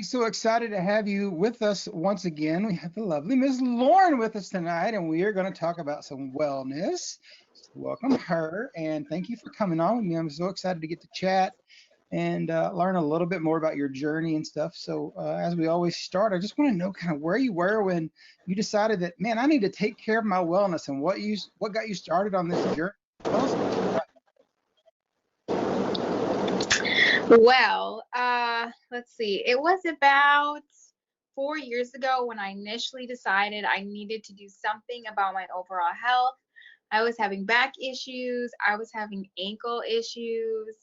So excited to have you with us once again. We have the lovely Miss Lauren with us tonight, and we are going to talk about some wellness. So welcome her, and thank you for coming on with me. I'm so excited to get to chat and learn a little bit more about your journey and stuff. So as we always start, I just want to know kind of where you were when you decided that, man, I need to take care of my wellness, and what got you started on this journey. Tell us a little bit about Well, let's see. It was about 4 years ago when I initially decided I needed to do something about my overall health. I was having back issues, I was having ankle issues,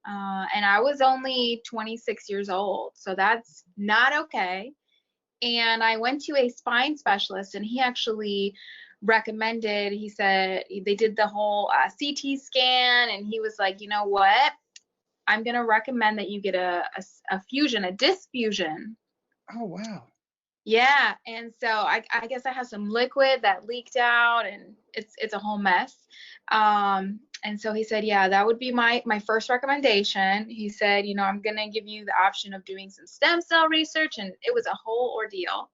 and I was only 26 years old, so that's not okay. And I went to a spine specialist, and he actually recommended, he said they did the whole CT scan, and he was like, you know what? I'm going to recommend that you get a fusion, a disc fusion. it. Oh, wow. Yeah, and so I guess I have some liquid that leaked out, and it's a whole mess. And so he said, yeah, that would be my first recommendation. He said, I'm gonna give you the option of doing some stem cell research, and it was a whole ordeal.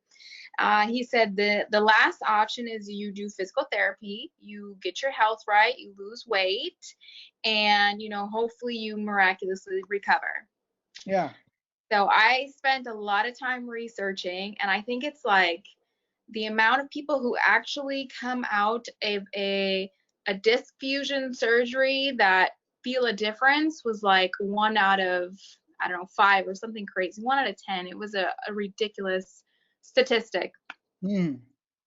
He said the last option is you do physical therapy, you get your health right, you lose weight, and hopefully you miraculously recover. Yeah. So I spent a lot of time researching, and I think it's like the amount of people who actually come out of a disc fusion surgery that feel a difference was like 1 out of, I don't know, 5 or something crazy. 1 out of 10. It was a ridiculous statistic. Hmm.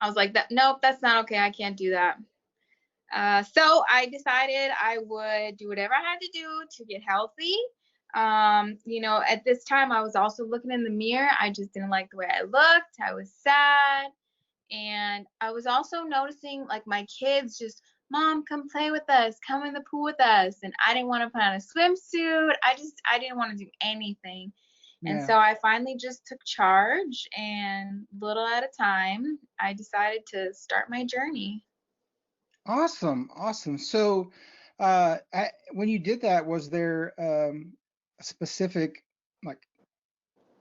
I was like, nope, that's not okay. I can't do that. So I decided I would do whatever I had to do to get healthy. At this time, I was also looking in the mirror. I just didn't like the way I looked. I was sad. And I was also noticing like my kids just, Mom, come play with us, come in the pool with us. And I didn't want to put on a swimsuit. I didn't want to do anything. And Yeah. so I finally just took charge, and little at a time, I decided to start my journey. Awesome, awesome. So, when you did that, was there a specific like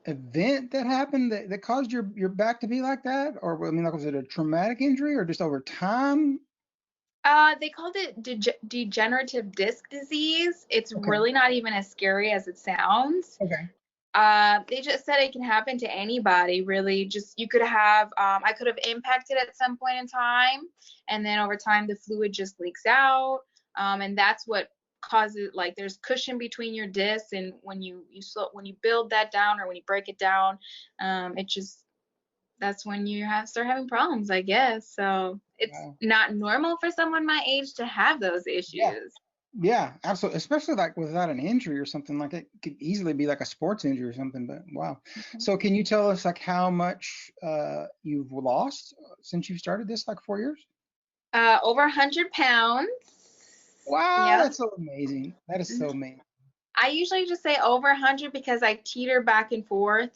event that happened that caused your back to be like that, or I mean, like, was it a traumatic injury, or just over time? They called it degenerative disc disease. It's Okay, really not even as scary as it sounds. okay, They just said it can happen to anybody, really. Just you could have, I could have impacted at some point in time, and then over time the fluid just leaks out, and that's what causes, like, there's cushion between your discs, and when you build that down or when you break it down, it just that's when you start having problems, I guess. So it's wow, not normal for someone my age to have those yeah, issues. yeah, absolutely. Especially like without an injury or something, like it could easily be like a sports injury or something. But wow. So, can you tell us like how much you've lost since you started this, like 4 years? Over 100 pounds. Wow, Yeah. that's so amazing. That is so amazing. I usually just say over 100 because I teeter back and forth.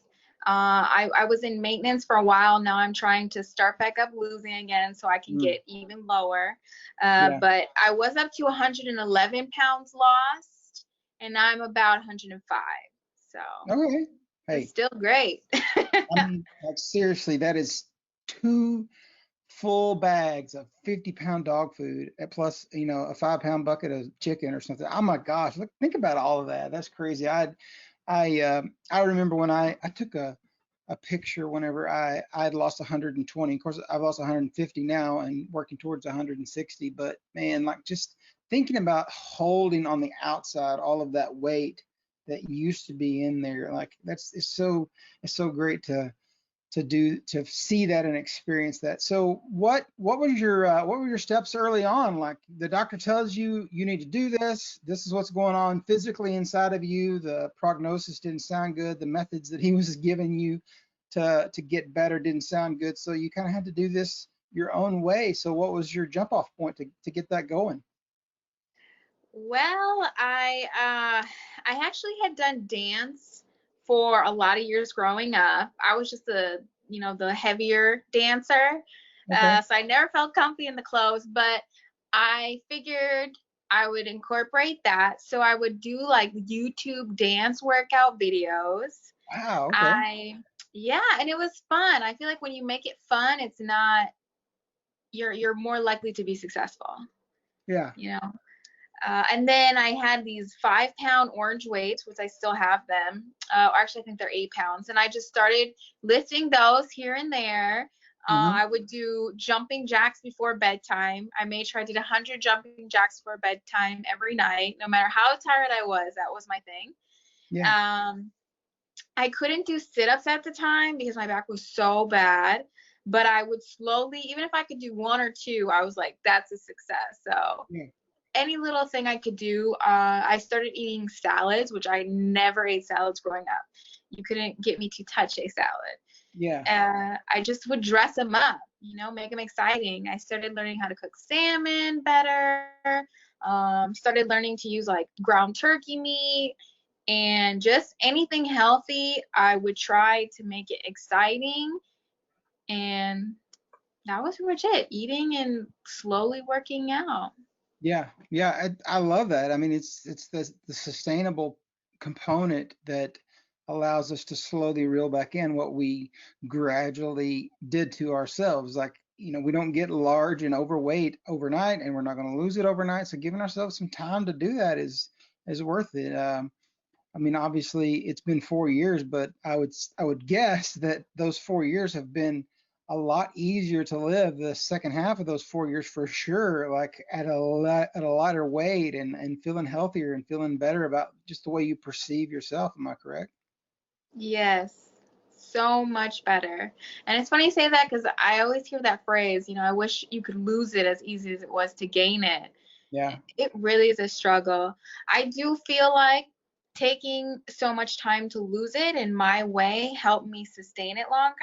I was in maintenance for a while. Now I'm trying to start back up losing again so I can Mm, get even lower. yeah. But I was up to 111 pounds lost, and now I'm about 105. So Okay. it's Hey, still great. I mean, like seriously, that is two full bags of 50-pound dog food, plus, a 5-pound bucket of chicken or something. Oh my gosh, look, think about all of that. That's crazy. I remember when I took a picture whenever I'd lost 120. Of course, I've lost 150 now and working towards 160. But man, like just thinking about holding on the outside all of that weight that used to be in there, like it's so great to see that and experience that. So what were your steps early on? Like the doctor tells you you need to do this. This is what's going on physically inside of you. The prognosis didn't sound good. The methods that he was giving you to get better didn't sound good. So you kind of had to do this your own way. So what was your jump off point to get that going? Well, I actually had done dance for a lot of years growing up. I was just the heavier dancer. Okay. So I never felt comfy in the clothes, but I figured I would incorporate that. So I would do like YouTube dance workout videos. Wow. Okay. I Yeah, and it was fun. I feel like when you make it fun, it's not you're more likely to be successful, Yeah. you know. And then I had these 5 pound orange weights, which I still have them. Actually, I think they're 8 pounds. And I just started lifting those here and there. Hmm. I would do jumping jacks before bedtime. I made sure I did 100 jumping jacks before bedtime every night, no matter how tired I was. That was my thing. Yeah. Um, I couldn't do sit-ups at the time because my back was so bad, but I would slowly, even if I could do one or two, I was like, that's a success. So Yeah. any little thing I could do. I started eating salads, which I never ate salads growing up. You couldn't get me to touch a salad. Yeah. I just would dress them up, make them exciting. I started learning how to cook salmon better. Started learning to use like ground turkey meat and just anything healthy. I would try to make it exciting. And that was pretty much it. Eating and slowly working out. Yeah, yeah, I love that. I mean, it's the sustainable component that allows us to slowly reel back in what we gradually did to ourselves. Like, we don't get large and overweight overnight, and we're not going to lose it overnight. So giving ourselves some time to do that is worth it. I mean, obviously it's been 4 years, but I would guess that those 4 years have been a lot easier to live the second half of those 4 years for sure, like at a lighter weight and feeling healthier and feeling better about just the way you perceive yourself. Am I correct? Yes, so much better. And it's funny you say that because I always hear that phrase, I wish you could lose it as easy as it was to gain it. Yeah. It really is a struggle. I do feel like taking so much time to lose it in my way helped me sustain it longer.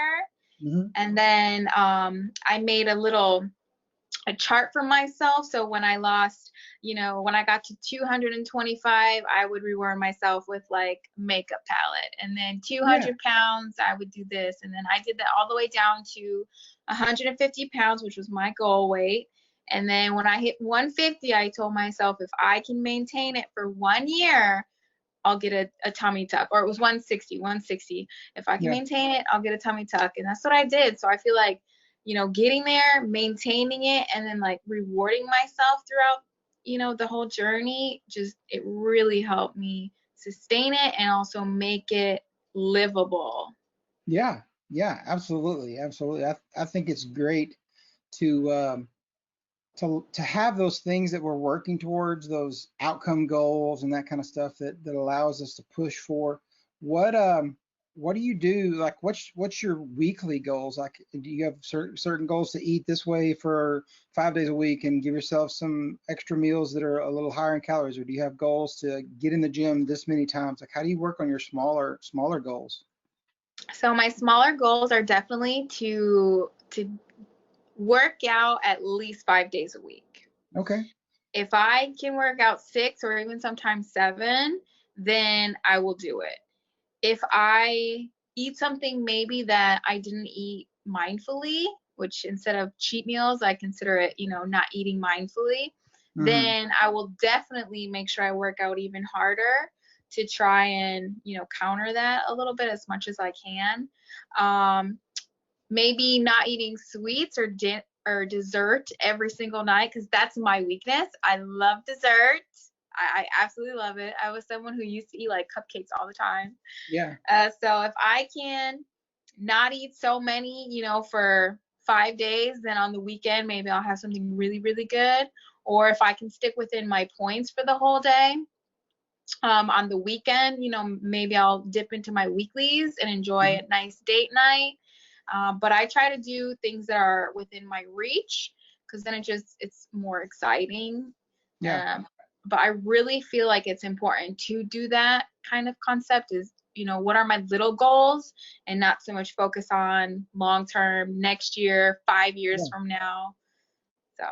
Hmm. And then I made a chart for myself. So when I lost, when I got to 225, I would reward myself with like makeup palette. And then Yeah. 200 pounds, I would do this. And then I did that all the way down to 150 pounds, which was my goal weight. And then when I hit 150, I told myself if I can maintain it for 1 year, I'll get a tummy tuck. Or it was 160. If I can Yeah. maintain it, I'll get a tummy tuck. And that's what I did. So I feel like, getting there, maintaining it, and then like rewarding myself throughout, the whole journey, just it really helped me sustain it and also make it livable. Yeah. Yeah. Absolutely. Absolutely. I think it's great to to have those things that we're working towards, those outcome goals and that kind of stuff that allows us to push for. What do you do? Like, what's your weekly goals? Like, do you have certain goals to eat this way for 5 days a week and give yourself some extra meals that are a little higher in calories, or do you have goals to get in the gym this many times? Like, how do you work on your smaller goals? So my smaller goals are definitely to work out at least 5 days a week. Okay. If I can work out 6 or even sometimes 7, then I will do it. If I eat something maybe that I didn't eat mindfully, which instead of cheat meals, I consider it, not eating mindfully, Hmm. then I will definitely make sure I work out even harder to try and, counter that a little bit as much as I can. Um, Maybe not eating sweets or dessert every single night because that's my weakness. I love dessert. I absolutely love it. I was someone who used to eat like cupcakes all the time. Yeah. So if I can not eat so many, for 5 days, then on the weekend maybe I'll have something really, really good. Or if I can stick within my points for the whole day, on the weekend, maybe I'll dip into my weeklies and enjoy Hmm. a nice date night. But I try to do things that are within my reach because then it's more exciting. Yeah. Um, but I really feel like it's important to do that kind of concept is, what are my little goals and not so much focus on long term, next year, 5 years Yeah. from now. So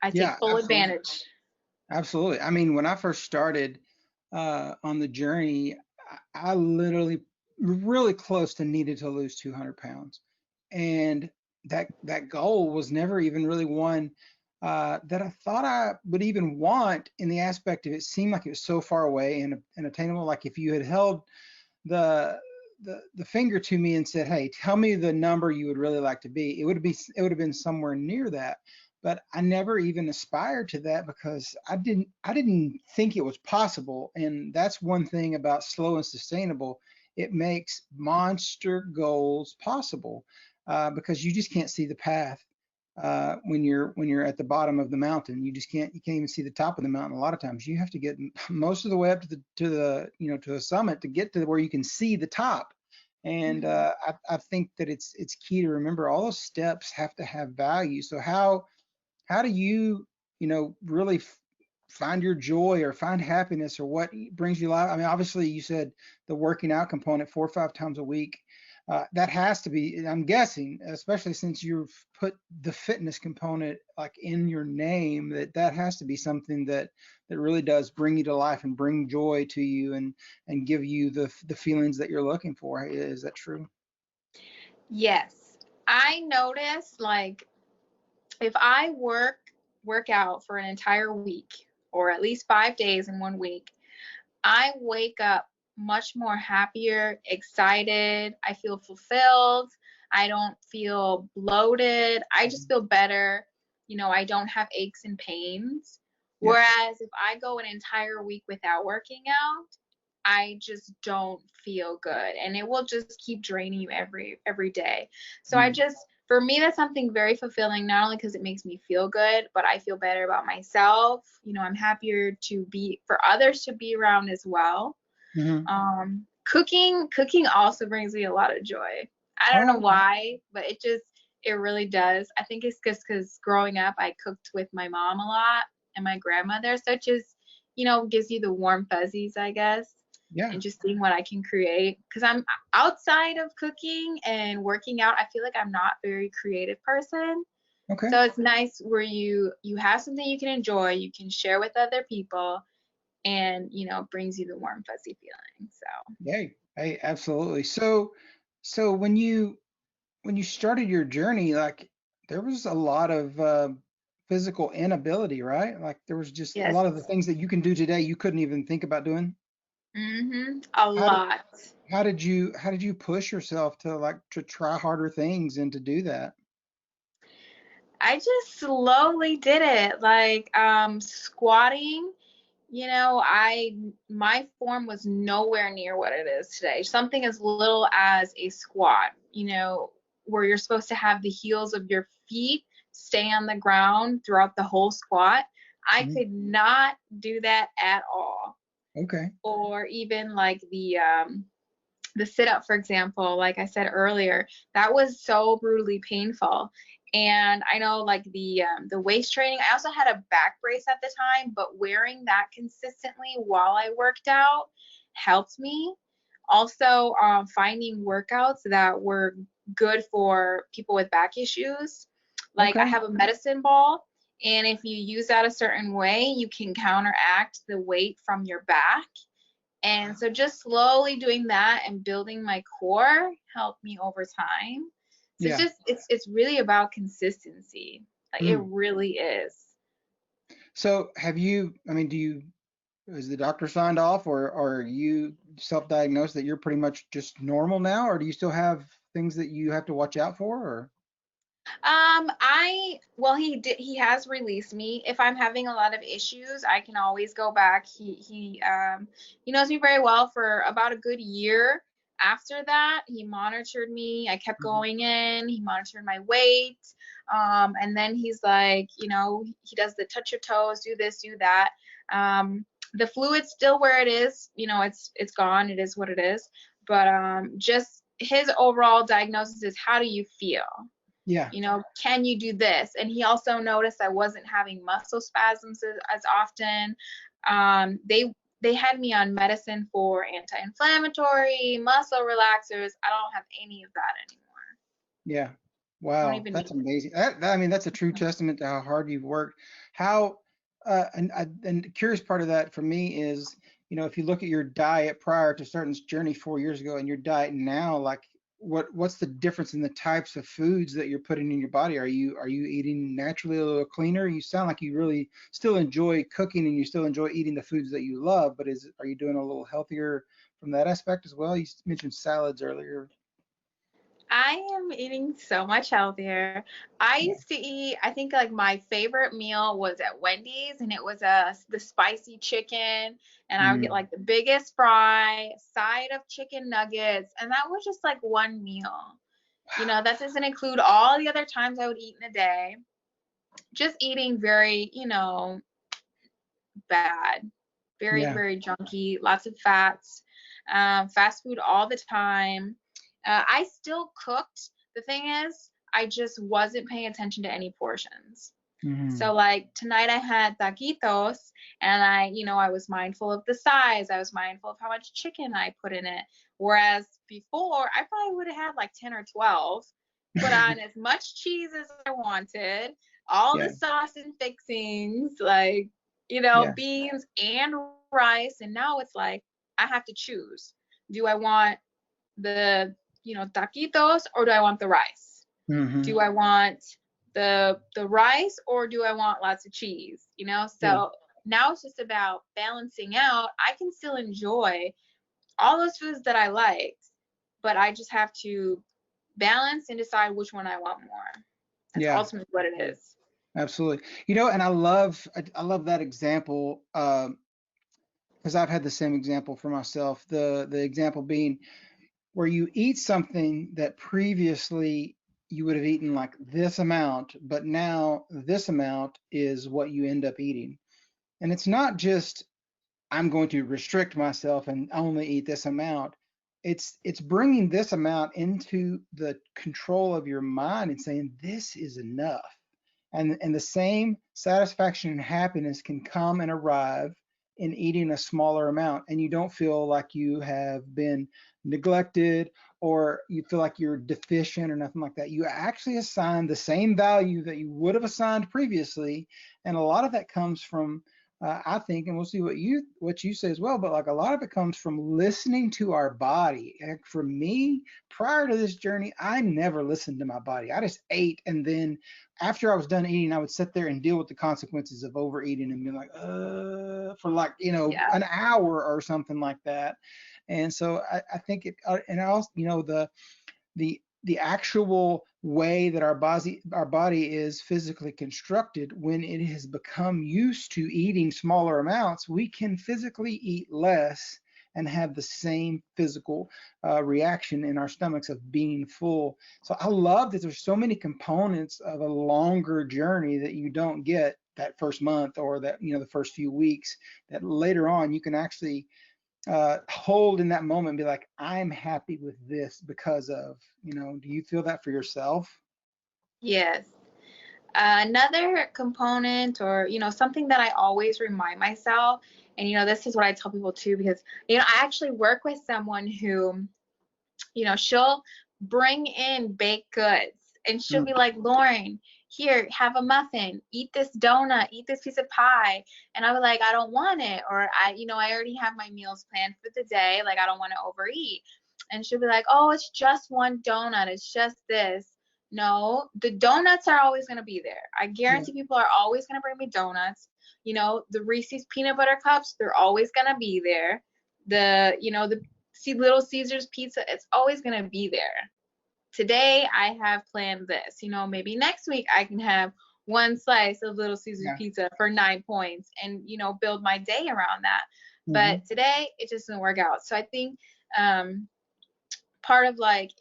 I take Yeah. full Absolutely. advantage. Absolutely. I mean, when I first started on the journey, I literally really close to needed to lose 200 pounds, and that goal was never even really one that I thought I would even want. In the aspect of it seemed like it was so far away and attainable. Like if you had held the the finger to me and said, "Hey, tell me the number you would really like to be," it would have been somewhere near that. But I never even aspired to that because I didn't think it was possible. And that's one thing about slow and sustainable. It makes monster goals possible because you just can't see the path when you're at the bottom of the mountain. You can't even see the top of the mountain. A lot of times you have to get most of the way up to the to the summit to get to where you can see the top. And Mhm. I think that it's key to remember all those steps have to have value. So how do you really find your joy or find happiness or what brings you life? I mean, obviously you said the working out component 4 or 5 times a week. That has to be, I'm guessing, especially since you've put the fitness component like in your name, that has to be something that really does bring you to life and bring joy to you and give you the feelings that you're looking for. Is that true? Yes. I notice like if I work out for an entire week or at least 5 days in one week, I wake up much more happier, excited. I feel fulfilled. I don't feel bloated. I just feel better. I don't have aches and pains. Yeah. Whereas if I go an entire week without working out, I just don't feel good and it will just keep draining you every day. So I Mm. just for me that's something very fulfilling not only because it makes me feel good, but I feel better about myself. I'm happier to be for others to be around as well. Hmm. Cooking also brings me a lot of joy. I don't know Oh, okay. why, but it really does. I think it's just because growing up I cooked with my mom a lot and my grandmother, so it just gives you the warm fuzzies, I guess, Yeah. and just seeing what I can create. Because I'm outside of cooking and working out, I feel like I'm not a very creative person. Okay. So it's nice where you have something you can enjoy, you can share with other people, and brings you the warm fuzzy feeling. So Hey, hey, absolutely. So when you started your journey, like there was a lot of physical inability, right? Like there was just a yes. lot of the things that you can do today you couldn't even think about doing. A How did lot. how did you push yourself to like to try harder things and to do that? I just slowly did it. Like squatting, I my form was nowhere near what it is today. Something as little as a squat, where you're supposed to have the heels of your feet stay on the ground throughout the whole squat. I Mhm. could not do that at all. Okay. Or even like the sit up, for example, like I said earlier, that was so brutally painful. And I know like the waist training, I also had a back brace at the time, but wearing that consistently while I worked out helped me. Also, finding workouts that were good for people with back issues. Like I Okay. have a medicine ball, and if you use that a certain way, you can counteract the weight from your back, and so just slowly doing that and building my core helped me over time. So Yeah. it's really about consistency. Like it Mm. really is. So have you, I mean, do you, is the doctor signed off or are you self-diagnosed that you're pretty much just normal now, or do you still have things that you have to watch out for or? I well he has released me. If I'm having a lot of issues, I can always go back. He knows me very well for about a good year. After that, he monitored me. I kept Mhm. going in. He monitored my weight. And then he's like, he does the touch your toes, do this, do that. The fluid's still where it is. It's gone. It is what it is. But just his overall diagnosis is how do you feel? Yeah. Can you do this? And he also noticed I wasn't having muscle spasms as often. They had me on medicine for anti-inflammatory, muscle relaxers. I don't have any of that anymore. Yeah. I don't Wow. even need That's amazing. I mean, that's a true them. testament to how hard you've worked. How, and the curious part of that for me is, if you look at your diet prior to starting this journey 4 years ago and your diet now, like what's the difference in the types of foods that you're putting in your body? Are you eating naturally a little cleaner? You sound like you really still enjoy cooking and you still enjoy eating the foods that you love, but are you doing a little healthier from that aspect as well? You mentioned salads earlier. I am eating so much healthier. I Yeah. used to eat, I think like my favorite meal was at Wendy's, and it was the spicy chicken, and I would get Mm. like the biggest fry, side of chicken nuggets, and that was just like one meal. You know, that doesn't include all the other times I would eat in a day. Just eating very, bad, very, Yeah. very junky, lots of fats, fast food all the time. I still cooked. The thing is, I just wasn't paying attention to any portions. Hmm. So like tonight I had taquitos, and I was mindful of the size. I was mindful of how much chicken I put in it. Whereas before, I probably would have had like 10 or 12, put on as much cheese as I wanted, all the Yeah. sauce and fixings, like, Yeah. beans and rice. And now it's like I have to choose. Do I want the, taquitos, or do I want the rice? Hmm. Do I want the rice, or do I want lots of cheese? Yeah. So now it's just about balancing out. I can still enjoy all those foods that I like, but I just have to balance and decide which one I want more. That's Yeah. ultimately what it is. Absolutely. And I love that example, because I've had the same example for myself. The example being where you eat something that previously you would have eaten like this amount, but now this amount is what you end up eating. And it's not just I'm going to restrict myself and only eat this amount. It's bringing this amount into the control of your mind and saying this is enough. And the same satisfaction and happiness can come and arrive in eating a smaller amount, and you don't feel like you have been neglected or you feel like you're deficient or nothing like that. You actually assign the same value that you would have assigned previously, and a lot of that comes from I think, and we'll see what you say as well, but like a lot of it comes from listening to our body. And for me, prior to this journey, I never listened to my body. I just ate, and then after I was done eating, I would sit there and deal with the consequences of overeating and be like, for like, Yeah. an hour or something like that. And so I think and also, the actual way that our body is physically constructed, when it has become used to eating smaller amounts, we can physically eat less and have the same physical reaction in our stomachs of being full. So I love that there's so many components of a longer journey that you don't get that first month or that the first few weeks, that later on you can actually hold in that moment and be like, I'm happy with this because of, do you feel that for yourself? Yes. Another component, or something that I always remind myself, and this is what I tell people too, because I actually work with someone who, she'll bring in baked goods, and she'll be Mm. like, Lauren, here, have a muffin, eat this donut, eat this piece of pie. And I was like, I don't want it. Or I already have my meals planned for the day. Like, I don't want to overeat. And she'll be like, oh, it's just one donut. It's just this. No, the donuts are always going to be there. I Yeah. guarantee people are always going to bring me donuts. The Reese's peanut butter cups, they're always going to be there. The see Little Caesars pizza, it's always going to be there. Today I have planned this. Maybe next week I can have one slice of Little Caesars Yeah. pizza for 9 points, and build my day around that. But Hmm. today it just didn't work out. So I think um, part of like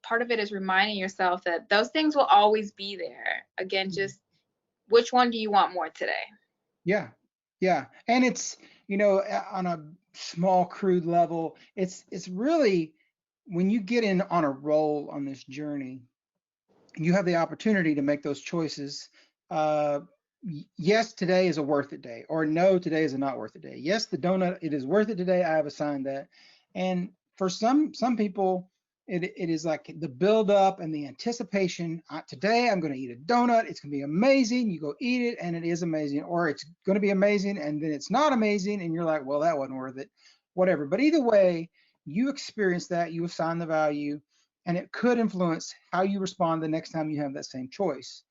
part of it is reminding yourself that those things will always be there. Again, just which one do you want more today? Yeah. Yeah. And it's, on a small crude level, it's really when you get in on a roll on this journey, you have the opportunity to make those choices. Uh, yes, today is a worth it day, or no, today is a not worth it day. Yes, the donut, it is worth it today. I have assigned that. And for some people, it is like the build up and the anticipation. Today I'm going to eat a donut. It's going to be amazing. You go eat it and it is amazing, or it's going to be amazing and then it's not amazing and you're like, well, that wasn't worth it. Whatever. But either way, you experience that, you assign the value, and it could influence how you respond the next time you have that same choice.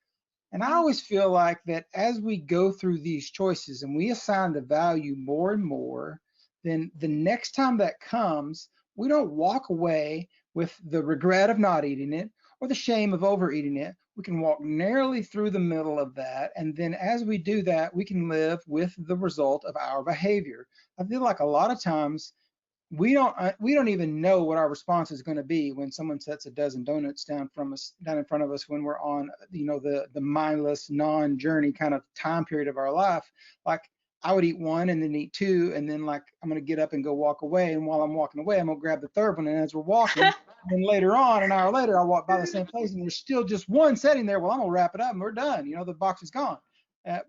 And I always feel like that as we go through these choices and we assign the value more and more, then the next time that comes, we don't walk away with the regret of not eating it or the shame of overeating it. We can walk narrowly through the middle of that. And then as we do that, we can live with the result of our behavior. I feel like a lot of times we don't even know what our response is going to be when someone sets a dozen donuts down in front of us when we're on the mindless non-journey kind of time period of our life. Like I would eat one and then eat two, and then like I'm going to get up and go walk away, and while I'm walking away I'm going to grab the third one, and as we're walking, then later on an hour later I'll walk by the same place and there's still just one sitting there. Well, I'm going to wrap it up and we're done, the box is gone.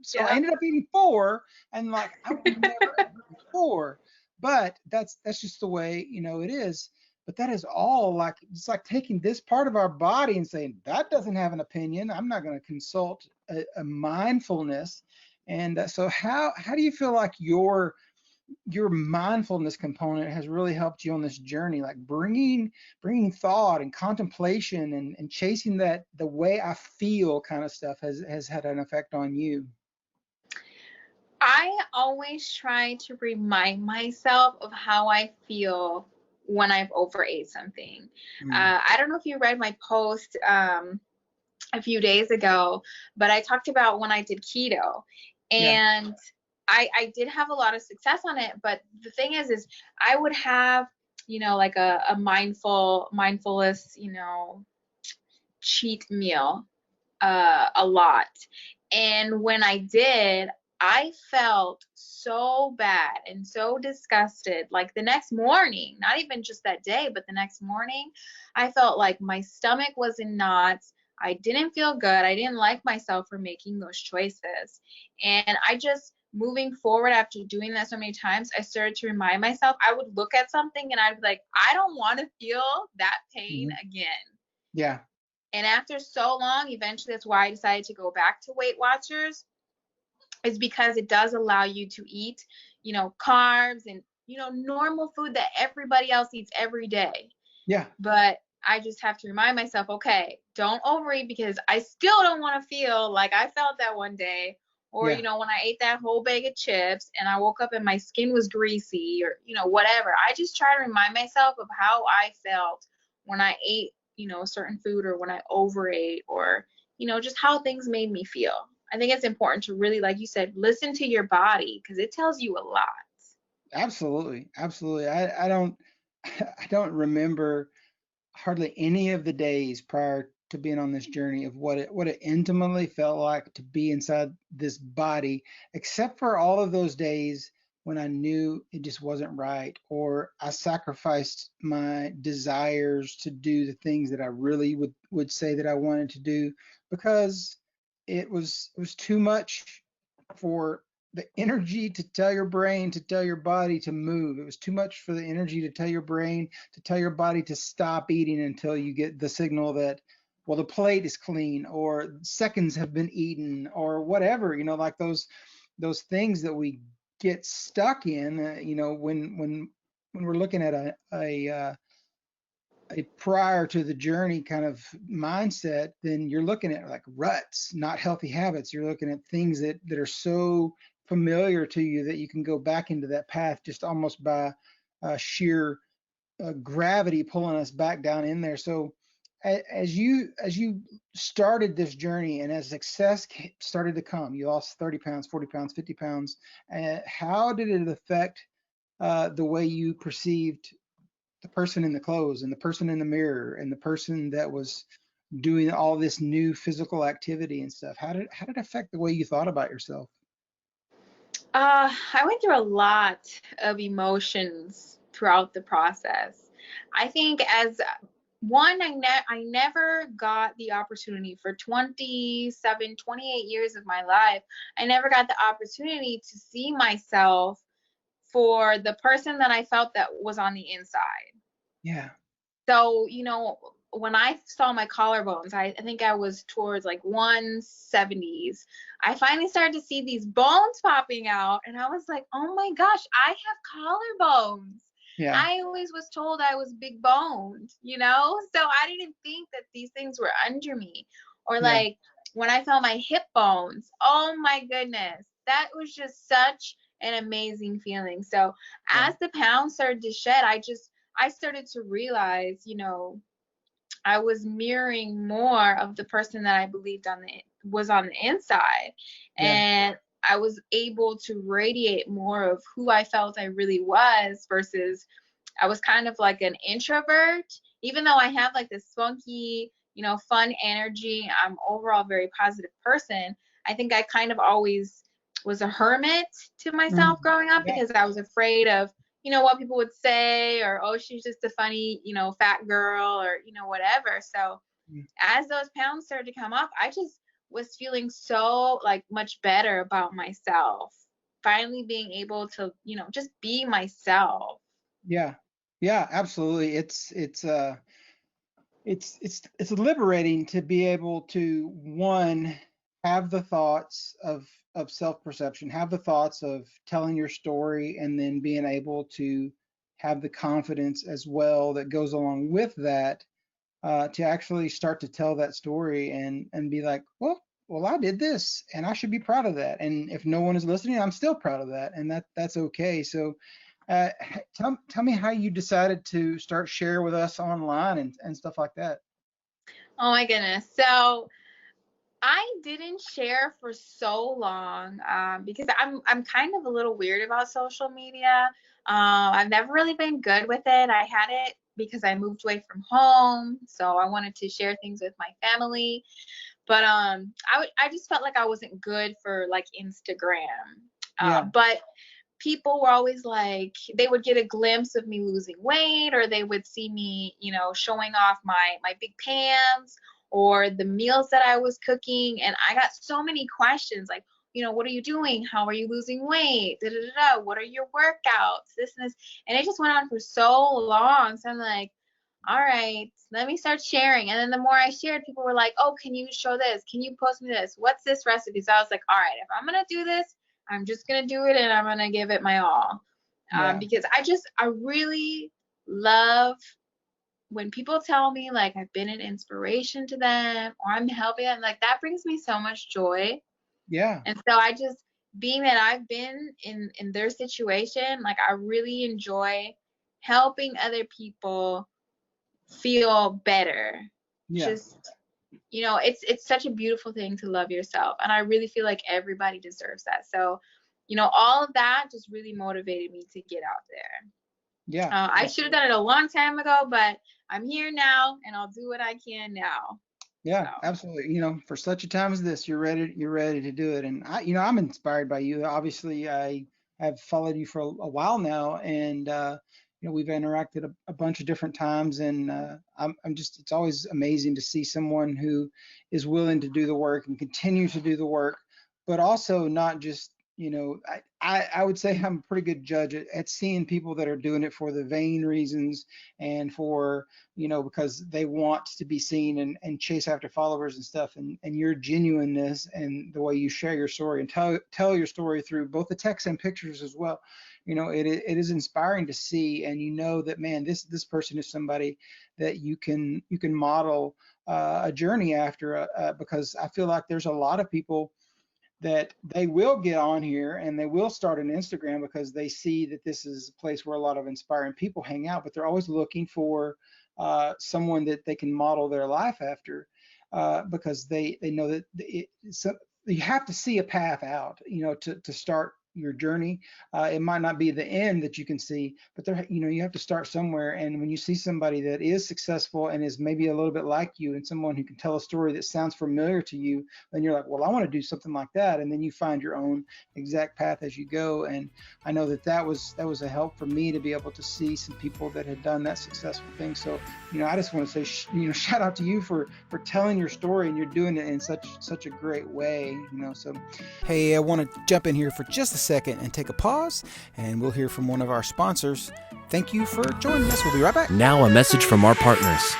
So I Yeah. ended up eating four, and like I would never ever eat four, but that's just the way it is. But that is all, like it's like taking this part of our body and saying that doesn't have an opinion. I'm not going to consult a mindfulness. And so how do you feel like your mindfulness component has really helped you on this journey, like bringing thought and contemplation and chasing that the way I feel kind of stuff has had an effect on you? I always try to remind myself of how I feel when I've overate something. Mm, I don't know if you read my post a few days ago, but I talked about when I did keto, yeah, and I did have a lot of success on it. But the thing is I would have, like a mindfulness, cheat meal a lot. And when I did, I felt so bad and so disgusted. Like the next morning, not even just that day, but the next morning, I felt like my stomach was in knots. I didn't feel good. I didn't like myself for making those choices. And I just, moving forward after doing that so many times, I started to remind myself, I would look at something and I'd be like, I don't want to feel that pain mhm, again. yeah, And after so long, eventually that's why I decided to go back to Weight Watchers, is because it does allow you to eat, carbs and, normal food that everybody else eats every day. yeah, But I just have to remind myself, okay, don't overeat because I still don't want to feel like I felt that one day. Or, yeah. when I ate that whole bag of chips and I woke up and my skin was greasy or, whatever. I just try to remind myself of how I felt when I ate, certain food, or when I overate, or, just how things made me feel. I think it's important to really, like you said, listen to your body because it tells you a lot. Absolutely, absolutely. I don't I don't remember hardly any of the days prior to being on this journey of what it intimately felt like to be inside this body, except for all of those days when I knew it just wasn't right, or I sacrificed my desires to do the things that I really would say that I wanted to do because it was too much for the energy to tell your brain, to tell your body to move. It was too much for the energy to tell your brain, to tell your body to stop eating until you get the signal that, well, the plate is clean, or seconds have been eaten, or whatever, like those things that we get stuck in, when we're looking at a prior to the journey kind of mindset, then you're looking at like ruts, not healthy habits. You're looking at things that are so familiar to you that you can go back into that path just almost by sheer gravity pulling us back down in there. So as you started this journey and as success started to come, you lost 30 pounds, 40 pounds, 50 pounds. How did it affect the way you perceived the person in the clothes and the person in the mirror and the person that was doing all this new physical activity and stuff? How did it affect the way you thought about yourself? I went through a lot of emotions throughout the process. I think as one, I never got the opportunity for 27, 28 years of my life. I never got the opportunity to see myself for the person that I felt that was on the inside. Yeah, So, when I saw my collarbones, I think I was towards like 170s. I finally started to see these bones popping out, and I was like, oh my gosh, I have collarbones. yeah, I always was told I was big boned, so I didn't think that these things were under me. Or yeah, like when I felt my hip bones, oh my goodness, that was just such an amazing feeling. So Yeah. as the pounds started to shed, I started to realize, I was mirroring more of the person that I believed was on the inside. Yeah. And I was able to radiate more of who I felt I really was versus I was kind of like an introvert. Even though I have like this funky, fun energy, I'm overall a very positive person. I think I kind of always was a hermit to myself Mhm. growing up Yeah. because I was afraid of, what people would say, or, oh, she's just a funny, fat girl, or, whatever. So Mm. as those pounds started to come off, I just was feeling so like much better about myself. Finally being able to, just be myself. Yeah. Yeah, absolutely. It's liberating to be able to, one, have the thoughts of self-perception, have the thoughts of telling your story, and then being able to have the confidence as well that goes along with that, to actually start to tell that story and be like, well, I did this, and I should be proud of that. And if no one is listening, I'm still proud of that, and that's okay. So, tell me how you decided to start share with us online and stuff like that. Oh my goodness. So I didn't share for so long because I'm kind of a little weird about social media. I've never really been good with it. I had it because I moved away from home, so I wanted to share things with my family. But I just felt like I wasn't good for like Instagram. Yeah, But people were always like, they would get a glimpse of me losing weight, or they would see me, showing off my big pants or the meals that I was cooking. And I got so many questions like, what are you doing? How are you losing weight? Da, da, da, da. What are your workouts? This and this. And it just went on for so long. So I'm like, all right, let me start sharing. And then the more I shared, people were like, oh, can you show this? Can you post me this? What's this recipe? So I was like, all right, if I'm going to do this, I'm just going to do it and I'm going to give it my all. yeah, Because I really love when people tell me like I've been an inspiration to them or I'm helping them, like that brings me so much joy. yeah, And so I just, being that I've been in their situation, like I really enjoy helping other people feel better. yeah. Just, it's such a beautiful thing to love yourself, and I really feel like everybody deserves that. So, all of that just really motivated me to get out there. Yeah, I should have absolutely. done it a long time ago, but I'm here now, and I'll do what I can now. So, Yeah, absolutely. For such a time as this, you're ready to do it. And I'm inspired by you. Obviously, I have followed you for a while now, and we've interacted a bunch of different times, and I'm just, it's always amazing to see someone who is willing to do the work and continue to do the work, but also not just, I would say I'm a pretty good judge at seeing people that are doing it for the vain reasons and for, because they want to be seen and chase after followers and stuff. And your genuineness and the way you share your story and tell your story through both the text and pictures as well. It is inspiring to see, and that, man, this person is somebody that you can model a journey after, because I feel like there's a lot of people that they will get on here and they will start an Instagram because they see that this is a place where a lot of inspiring people hang out, but they're always looking for someone that they can model their life after, because they know that so you have to see a path out, to start your journey. It might not be the end that you can see, but you have to start somewhere. And when you see somebody that is successful and is maybe a little bit like you, and someone who can tell a story that sounds familiar to you, then you're like, well, I want to do something like that. And then you find your own exact path as you go. And I know that was a help for me to be able to see some people that had done that successful thing. So, I just want to say, shout out to you for telling your story, and you're doing it in such a great way. So, hey, I want to jump in here for just a second and take a pause, and we'll hear from one of our sponsors. Thank you for joining us. We'll be right back. Now a message from our partners.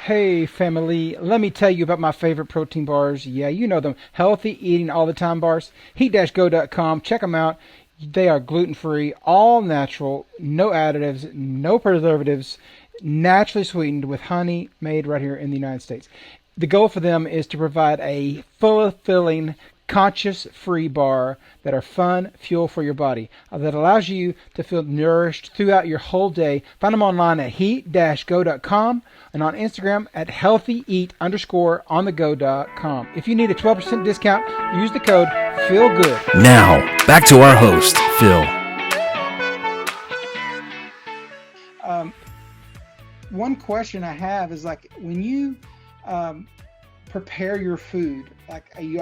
Hey family, let me tell you about my favorite protein bars. Yeah, you know them. Healthy eating all the time bars. Heat-go.com. Check them out. They are gluten-free, all natural, no additives, no preservatives, naturally sweetened with honey made right here in the United States. The goal for them is to provide a fulfilling, conscious-free bar that are fun fuel for your body that allows you to feel nourished throughout your whole day. Find them online at heat-go.com and on Instagram at healthyeat_onthego.com. If you need a 12% discount, use the code FEELGOOD. Now, back to our host, Phil. One question I have is like when you prepare your food, like you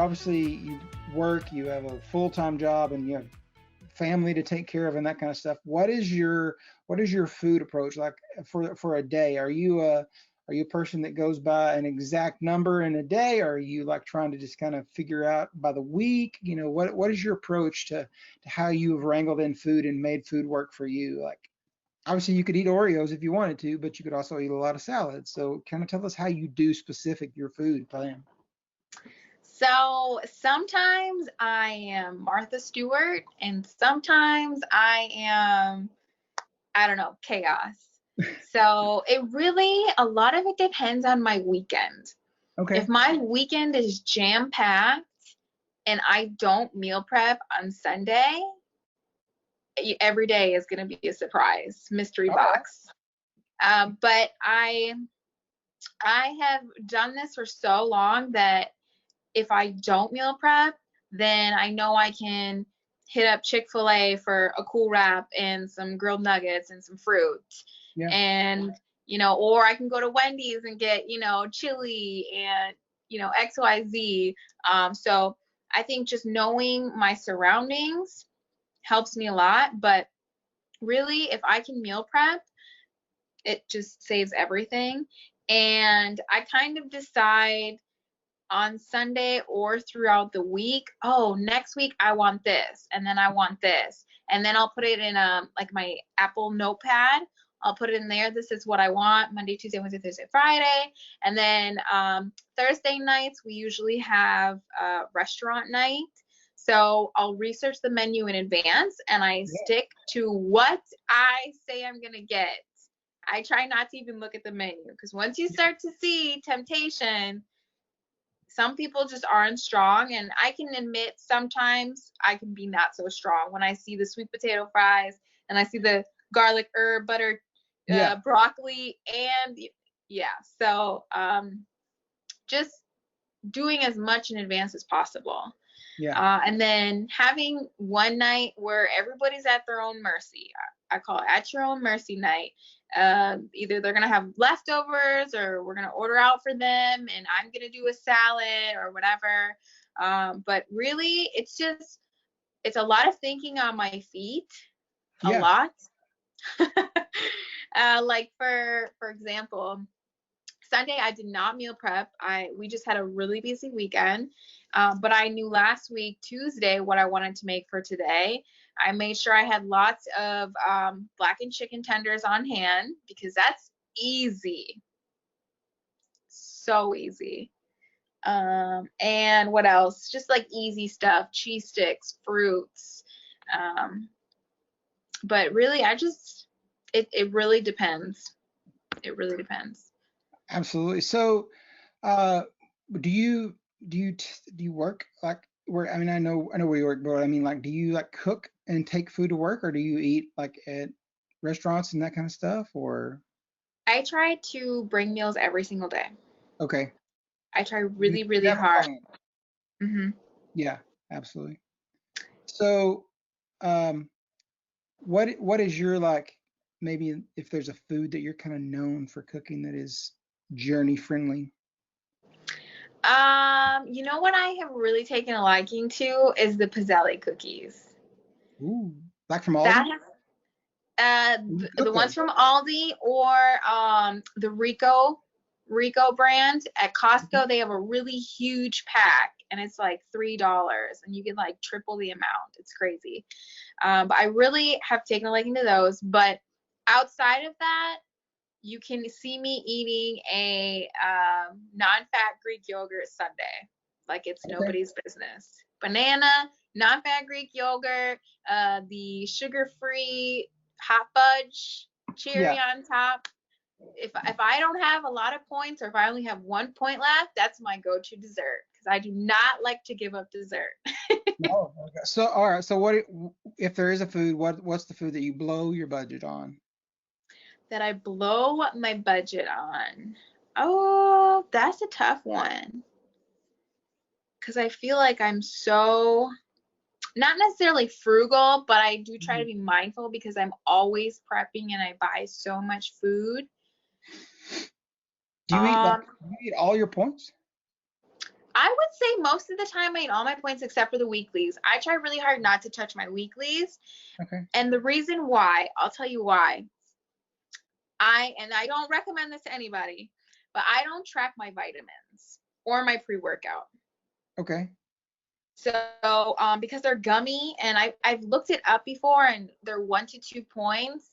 work, you have a full-time job, and you have family to take care of and that kind of stuff. What is your food approach like for a day? Are you a person that goes by an exact number in a day, or are you like trying to just kind of figure out by the week? What is your approach to how you've wrangled in food and made food work for you? Like obviously you could eat Oreos if you wanted to, but you could also eat a lot of salads. So kind of tell us how you do specific your food plan. So sometimes I am Martha Stewart, and sometimes I am, I don't know, chaos. So a lot of it depends on my weekend. Okay. If my weekend is jam-packed and I don't meal prep on Sunday, every day is going to be a surprise mystery box. But I have done this for so long that if I don't meal prep, then I know I can hit up Chick-fil-A for a cool wrap and some grilled nuggets and some fruit. Yeah. And, or I can go to Wendy's and get, chili and, XYZ. So I think just knowing my surroundings helps me a lot. But really, if I can meal prep, it just saves everything. And I kind of decide on Sunday or throughout the week, next week I want this, and then I want this. And then I'll put it in like my Apple notepad. I'll put it in there. This is what I want Monday, Tuesday, Wednesday, Thursday, Friday. And then Thursday nights, we usually have restaurant night. So I'll research the menu in advance and I stick to what I say I'm going to get. I try not to even look at the menu because once you start to see temptation, some people just aren't strong. And I can admit sometimes I can be not so strong when I see the sweet potato fries and I see the garlic herb butter broccoli and so just doing as much in advance as possible. And then having one night where everybody's at their own mercy. I call it at your own mercy night. Either they're going to have leftovers or we're going to order out for them and I'm going to do a salad or whatever. But really, it's a lot of thinking on my feet, a lot. Like for example, Sunday I did not meal prep. We just had a really busy weekend. But I knew last week, Tuesday, what I wanted to make for today. I made sure I had lots of blackened chicken tenders on hand because that's easy. So easy. And what else? Just like easy stuff, cheese sticks, fruits. But really, it really depends. It really depends. Absolutely. So, do you work like where? I mean, I know where you work, but I mean, like, do you like cook and take food to work, or do you eat like at restaurants and that kind of stuff, or? I try to bring meals every single day. Okay. I try really, really hard. Mm-hmm. Yeah, absolutely. So, what is your like? Maybe if there's a food that you're kind of known for cooking that is journey friendly. What I have really taken a liking to is the Pizelli cookies. Ooh, like from Aldi? The ones from Aldi or the Rico brand at Costco. They have a really huge pack and it's like $3 and you get like triple the amount. It's crazy. But I really have taken a liking to those. But outside of that, you can see me eating a non-fat Greek yogurt sundae like it's nobody's business. Banana, non-fat Greek yogurt, the sugar-free hot fudge, cherry on top. If I don't have a lot of points or if I only have 1 point left, that's my go-to dessert because I do not like to give up dessert. No. Okay. So, all right. So, if there is a food? What's the food that you blow your budget on? That I blow my budget on. Oh, that's a tough one. Because I feel like I'm so, not necessarily frugal, but I do try to be mindful because I'm always prepping and I buy so much food. Do you eat all your points? I would say most of the time I eat all my points except for the weeklies. I try really hard not to touch my weeklies. Okay. And the reason why, I'll tell you why. I don't recommend this to anybody, but I don't track my vitamins or my pre-workout. Okay. So, because they're gummy and I've looked it up before and they're 1 to 2 points,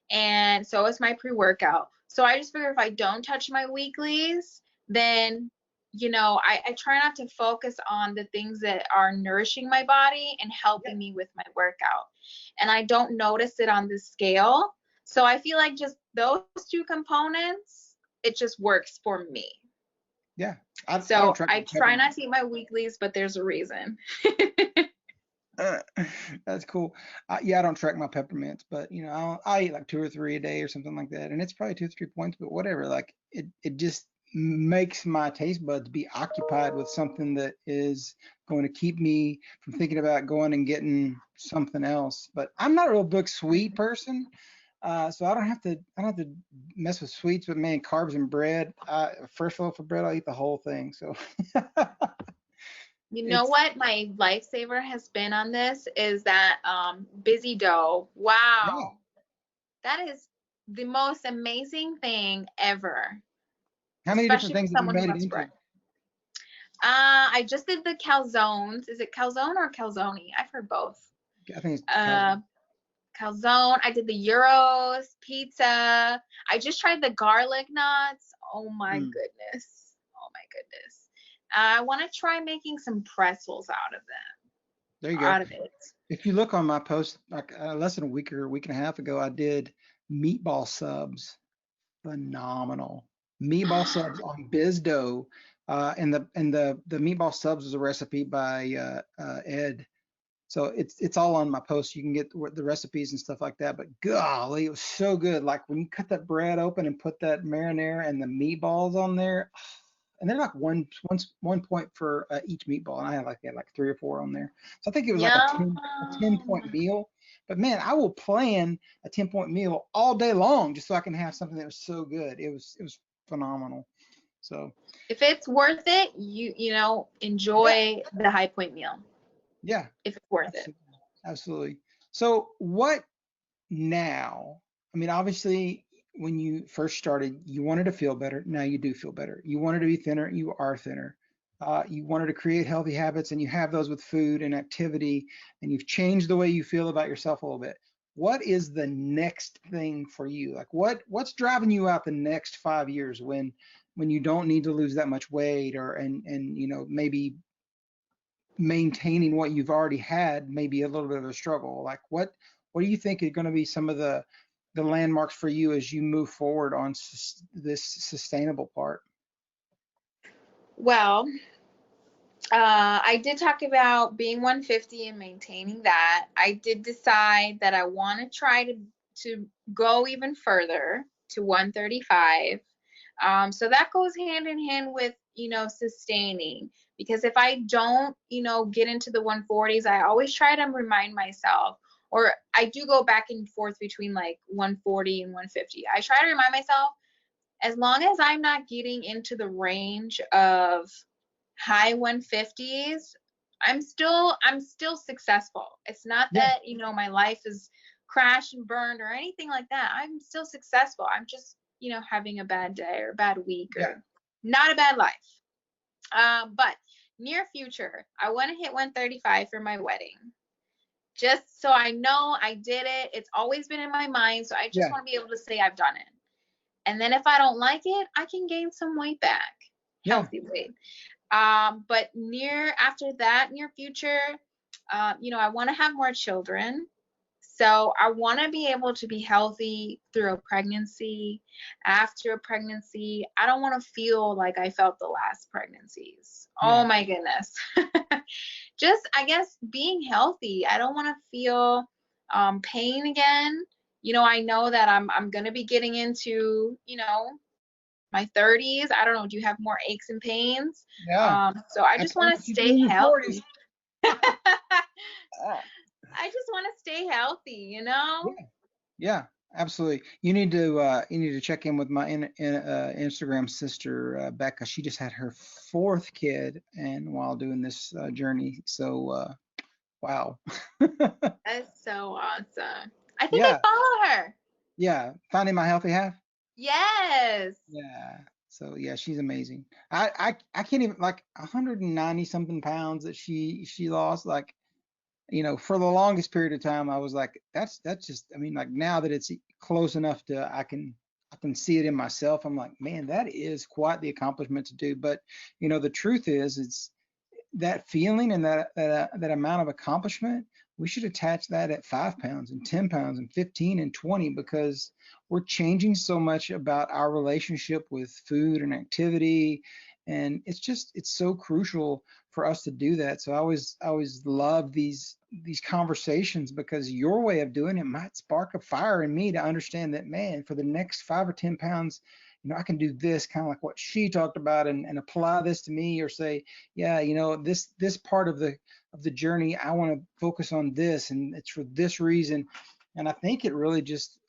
and so is my pre-workout. So I just figure if I don't touch my weeklies, then, I try not to focus on the things that are nourishing my body and helping me with my workout. And I don't notice it on the scale. So I feel like just those two components, it just works for me. Yeah. I try not to eat my weeklies, but there's a reason. That's cool. Yeah, I don't track my peppermints, but I eat like 2 or 3 a day or something like that, and it's probably 2 or 3 points, but whatever. Like it just makes my taste buds be occupied with something that is going to keep me from thinking about going and getting something else. But I'm not a real big sweet person. So I don't have to mess with sweets. But man, carbs and bread. First loaf of bread, I'll eat the whole thing. So You know what my lifesaver has been on this is that Busy Dough. Wow. That is the most amazing thing ever. How many different things have you made it into? I just did the calzones. Is it calzone or calzone? I've heard both. I think it's calzone. Calzone. I did the gyros, pizza. I just tried the garlic nuts. Oh my goodness. Oh my goodness. I want to try making some pretzels out of them. There you go. Out of it. If you look on my post, like less than a week or a week and a half ago, I did meatball subs. Phenomenal. Meatball subs on Bizdough. And the meatball subs is a recipe by Ed. So it's all on my post. You can get the recipes and stuff like that. But golly, it was so good. Like when you cut that bread open and put that marinara and the meatballs on there, and they're like one point for each meatball, and I had like 3 or 4 on there. So I think it was like a 10-point meal. But man, I will plan a 10-point meal all day long just so I can have something that was so good. It was phenomenal. So if it's worth it, enjoy the high point meal. Yeah. If it's worth it. Absolutely. So what now? I mean, obviously, when you first started, you wanted to feel better. Now you do feel better. You wanted to be thinner. You are thinner. You wanted to create healthy habits, and you have those with food and activity, and you've changed the way you feel about yourself a little bit. What is the next thing for you? Like what's driving you out the next 5 years when you don't need to lose that much weight, or and maybe maintaining what you've already had may be a little bit of a struggle? Like what do you think are going to be some of the landmarks for you as you move forward on this sustainable part? Well, I did talk about being 150 and maintaining that. I did decide that I want to try to go even further to 135. So that goes hand in hand with, sustaining, because if I don't, get into the 140s, I always try to remind myself, or I do go back and forth between like 140 and 150. I try to remind myself, as long as I'm not getting into the range of high 150s, I'm still successful. It's not that, my life is crashed and burned or anything like that. I'm still successful. I'm just, having a bad day or a bad week or not a bad life. But near future, I want to hit 135 for my wedding. Just so I know I did it. It's always been in my mind. So I just want to be able to say I've done it. And then if I don't like it, I can gain some weight back. Healthy weight. But after that, near future, I want to have more children. So I want to be able to be healthy through a pregnancy, after a pregnancy. I don't want to feel like I felt the last pregnancies. Oh Yeah. my goodness. Just, I guess, being healthy. I don't want to feel pain again. I know that I'm going to be getting into, my 30s. I don't know. Do you have more aches and pains? Yeah. So I I just told want to you to do stay in your 40s. healthy. Uh, I just want to stay healthy. yeah. Yeah, absolutely. You need to check in with my Instagram sister Becca. She just had her fourth kid, and while doing this journey, so wow. That's so awesome. I think I Yeah, follow her. yeah. Finding my healthy half. Yes. Yeah. So yeah, she's amazing. I can't even like 190 something pounds that she lost. Like, for the longest period of time, I was like, that's just, I mean, like now that it's close enough to I can see it in myself. I'm like, man, that is quite the accomplishment to do. But the truth is, it's that feeling and that amount of accomplishment. We should attach that at 5 pounds and 10 pounds and 15 and 20 because we're changing so much about our relationship with food and activity. And it's so crucial for us to do that. So I always love these conversations because your way of doing it might spark a fire in me to understand that, man, for the next 5 or 10 pounds, I can do this kind of like what she talked about and apply this to me, or say, yeah, this part of the journey, I want to focus on this, and it's for this reason. And I think it really just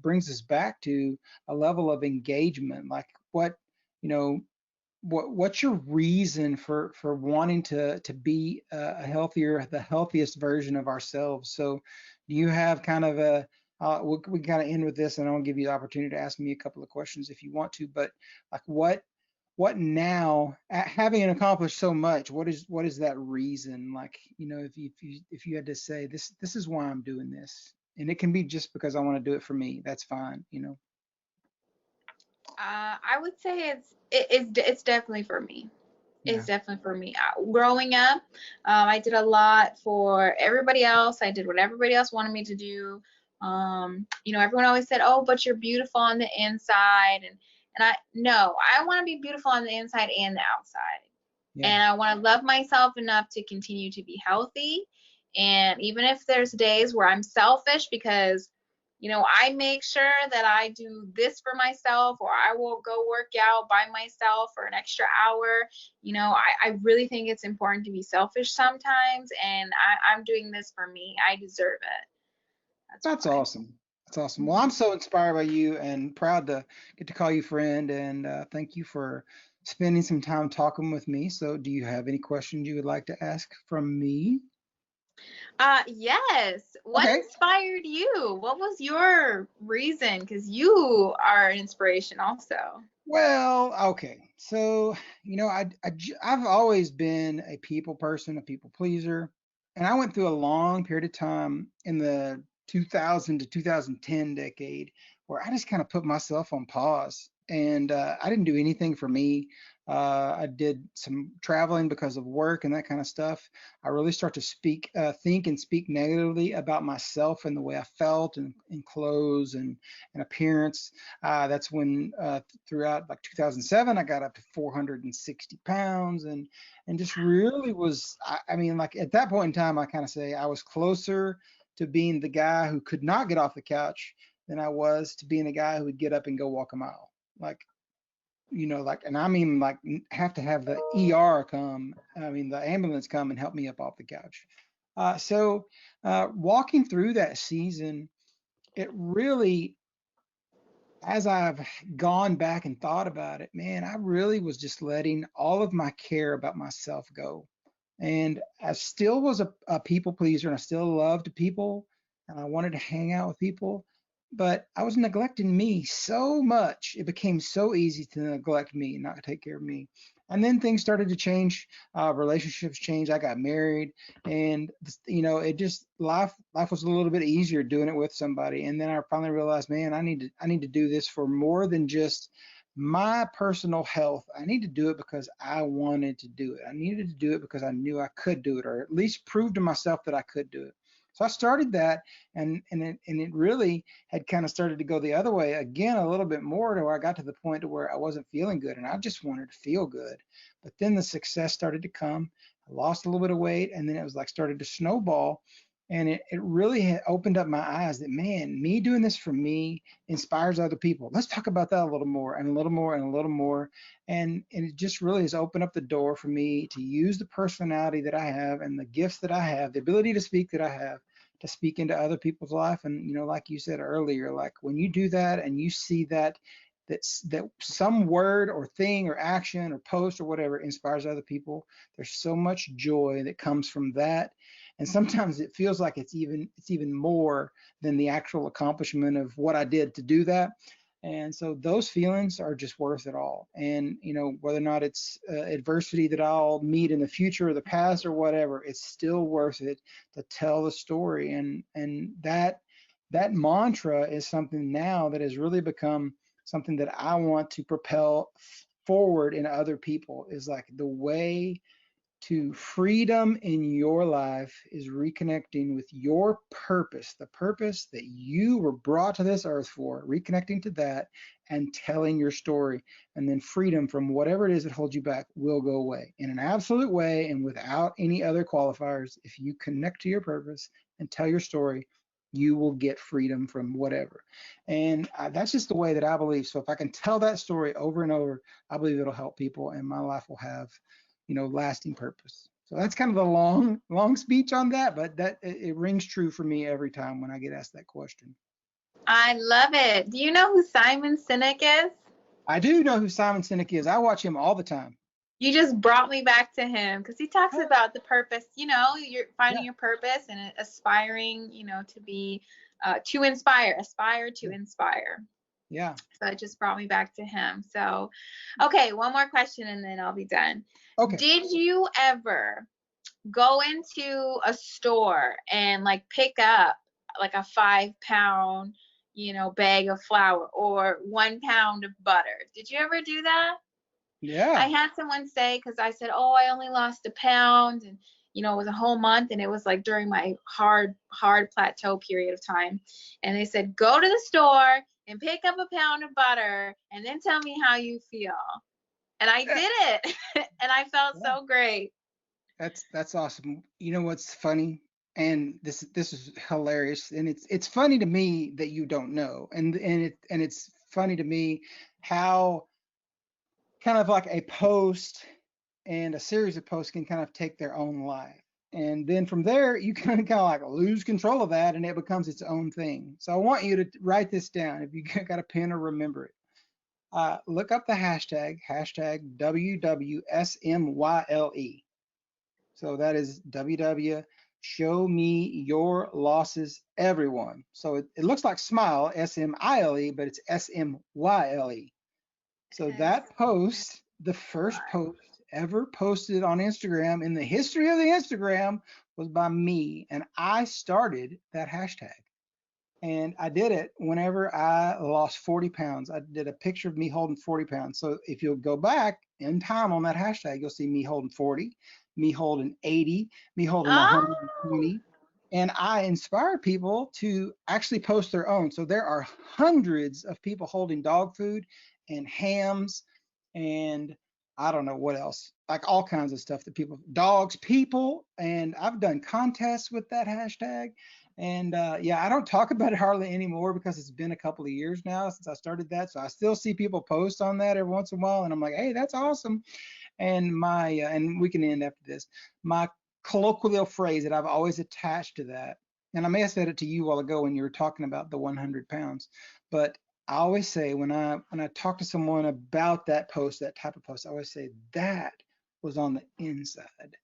brings us back to a level of engagement, like you know, what's your reason for wanting to be the healthiest version of ourselves? So do you have kind of we kind of end with this, and I'll give you the opportunity to ask me a couple of questions if you want to, but like what now, having accomplished so much, what is that reason? Like, if you had to say, this is why I'm doing this, and it can be just because I want to do it for me, that's fine. I would say it's definitely for me. It's Yeah. definitely for me. Growing up, I did a lot for everybody else. I did what everybody else wanted me to do. Everyone always said, "Oh, but you're beautiful on the inside," and I no, I want to be beautiful on the inside and the outside. Yeah. And I want to love myself enough to continue to be healthy. And even if there's days where I'm selfish because, I make sure that I do this for myself, or I will go work out by myself for an extra hour. I really think it's important to be selfish sometimes. And I'm doing this for me. I deserve it. That's That's why. awesome. That's awesome. Well, I'm so inspired by you and proud to get to call you friend. And thank you for spending some time talking with me. So, do you have any questions you would like to ask from me? Yes. What Okay. inspired you? What was your reason? Because you are an inspiration also. Well, okay. So, I've always been a people person, a people pleaser. And I went through a long period of time in the 2000 to 2010 decade where I just kind of put myself on pause, and I didn't do anything for me. I did some traveling because of work and that kind of stuff. I really start to think and speak negatively about myself and the way I felt and clothes and appearance. That's when throughout like 2007, I got up to 460 pounds, and just really was. I mean, like at that point in time, I kind of say I was closer to being the guy who could not get off the couch than I was to being a guy who would get up and go walk a mile. Like, and I mean, like, have to have the ER come. I mean, the ambulance come and help me up off the couch. So walking through that season, it really, as I've gone back and thought about it, man, I really was just letting all of my care about myself go. And I still was a people pleaser, and I still loved people, and I wanted to hang out with people, but I was neglecting me so much. It became so easy to neglect me and not take care of me. And then things started to change. Relationships changed. I got married, and it just life was a little bit easier doing it with somebody. And then I finally realized, man, I need to do this for more than just my personal health. I need to do it because I wanted to do it. I needed to do it because I knew I could do it, or at least prove to myself that I could do it. So I started that, and it really had kind of started to go the other way again a little bit more, to where I got to the point to where I wasn't feeling good, and I just wanted to feel good. But then the success started to come. I lost a little bit of weight, and then it was like started to snowball, and it really had opened up my eyes that, man, me doing this for me inspires other people. Let's talk about that a little more and a little more and a little more. And it just really has opened up the door for me to use the personality that I have and the gifts that I have, the ability to speak that I have, to speak into other people's life. And like you said earlier, like when you do that and you see that some word or thing or action or post or whatever inspires other people, there's so much joy that comes from that. And sometimes it feels like it's even more than the actual accomplishment of what I did to do that. And so those feelings are just worth it all. And whether or not it's adversity that I'll meet in the future or the past or whatever, it's still worth it to tell the story. And that mantra is something now that has really become something that I want to propel forward in other people. Is like the way to freedom in your life is reconnecting with your purpose, the purpose that you were brought to this earth for, reconnecting to that and telling your story. And then freedom from whatever it is that holds you back will go away in an absolute way and without any other qualifiers. If you connect to your purpose and tell your story, you will get freedom from whatever. And that's just the way that I believe. So if I can tell that story over and over, I believe it'll help people and my life will have lasting purpose. So that's kind of the long speech on that, but that it rings true for me every time when I get asked that question. I love it. Do you know who Simon Sinek is? I do know who Simon Sinek is. I watch him all the time. You just brought me back to him because he talks about the purpose, you're finding your purpose and aspiring, to be, to inspire, aspire to inspire. Yeah. So it just brought me back to him. So, okay, one more question and then I'll be done. Okay. Did you ever go into a store and like pick up like a 5-pound, bag of flour or 1 pound of butter? Did you ever do that? Yeah. I had someone say, because I said, oh, I only lost 1 pound, and it was a whole month, and it was like during my hard plateau period of time. And they said, go to the store and pick up 1 pound of butter, and then tell me how you feel. And I did it, and I felt so great. That's awesome. You know what's funny? And this is hilarious, and it's funny to me that you don't know, and it's funny to me how kind of like a post and a series of posts can kind of take their own life. And then from there, you kind of like lose control of that and it becomes its own thing. So I want you to write this down if you got a pen or remember it. Look up the hashtag WWSMYLE. So that is WW, show me your losses, everyone. So it looks like smile, SMILE, but it's SMYLE. So that post, the first post ever posted on Instagram in the history of the Instagram, was by me. And I started that hashtag. And I did it whenever I lost 40 pounds. I did a picture of me holding 40 pounds. So if you'll go back in time on that hashtag, you'll see me holding 40, me holding 80, me holding 120. And I inspire people to actually post their own. So there are hundreds of people holding dog food and hams and I don't know what else, like all kinds of stuff that dogs, people, and I've done contests with that hashtag. And yeah, I don't talk about it hardly anymore because it's been a couple of years now since I started that. So I still see people post on that every once in a while, and I'm like, hey, that's awesome. And and we can end after this. My colloquial phrase that I've always attached to that, and I may have said it to you a while ago when you were talking about the 100 pounds, but I always say when I talk to someone about that post, that type of post, I always say that was on the inside.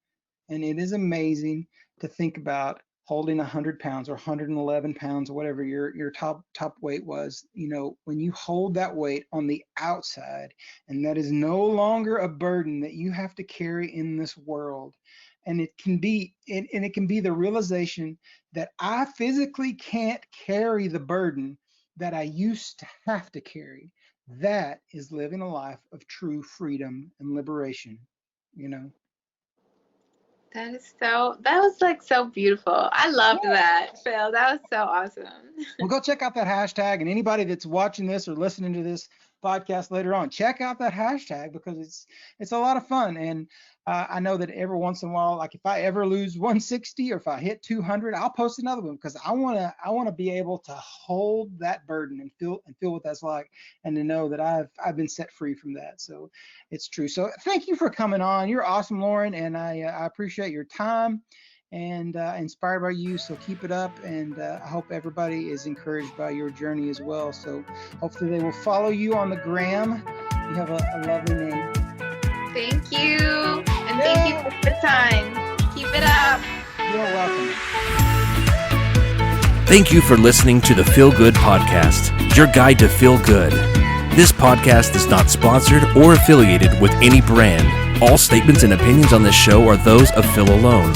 And it is amazing to think about holding 100 pounds or 111 pounds or whatever your top weight was. When you hold that weight on the outside, and that is no longer a burden that you have to carry in this world. And it can be the realization that I physically can't carry the burden that I used to have to carry. That is living a life of true freedom and liberation. That was like so beautiful. I loved that, Phil. That was so awesome. Well, go check out that hashtag, and anybody that's watching this or listening to this podcast later on, check out that hashtag because it's a lot of fun. And I know that every once in a while, like if I ever lose 160 or if I hit 200, I'll post another one because I want to be able to hold that burden and feel what that's like, and to know that I've been set free from that. So it's true. So thank you for coming on. You're awesome, Lauren, and I appreciate your time and inspired by you. So keep it up, and I hope everybody is encouraged by your journey as well. So hopefully they will follow you on the gram. You have a lovely name. Thank you, and thank you for the time. Keep it up. You're welcome. Thank you for listening to the Feel Good Podcast, your guide to feel good. This podcast is not sponsored or affiliated with any brand. All statements and opinions on this show are those of Phil alone.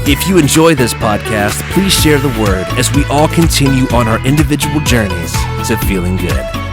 If you enjoy this podcast, please share the word as we all continue on our individual journeys to feeling good.